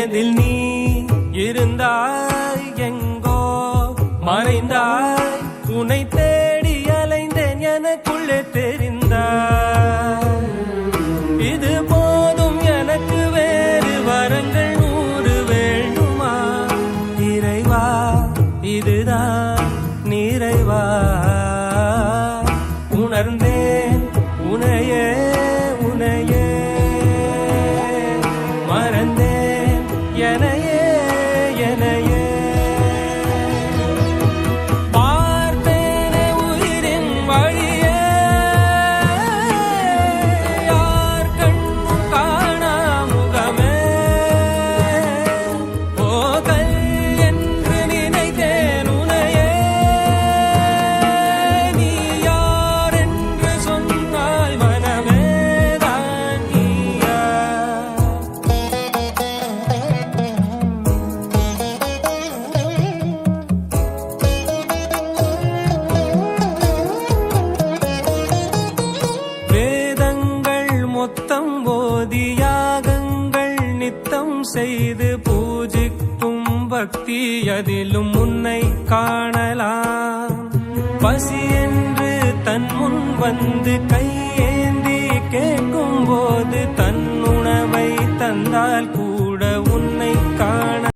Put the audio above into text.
இதில் நீ இருந்தாய் எங்கோ மறைந்தாய், உன்னை தேடி அலைந்தேன் எனக்குள்ளே தெரிந்தாய். இது போதும் எனக்கு, வேறு வரங்கள் 100 வேண்டுமா? இறைவா இதுதான் நிறைவா? உணர்ந்தேன் உனையே உனையே, மறந்தேன் எனையே எனையே. பார்த்தேனே உயிரின் வழியே, யார் கண்ணும் காணா முகமே. போகல் என்று நினைத்தேன் உனையே, நீ யார் என்று சொன்னால் மனமே தான் நீயா. வேதங்கள் மொத்தம் ஓதி, யாகங்கள் நித்தம் செய்து பூஜிக்கும் பக்தி, அதிலும் உன்னை காணலாம். பசி என்று தன் முன் வந்து கையேந்தி கேட்கும் போது, தன் உணவை தந்தால் கூட உன்னை காண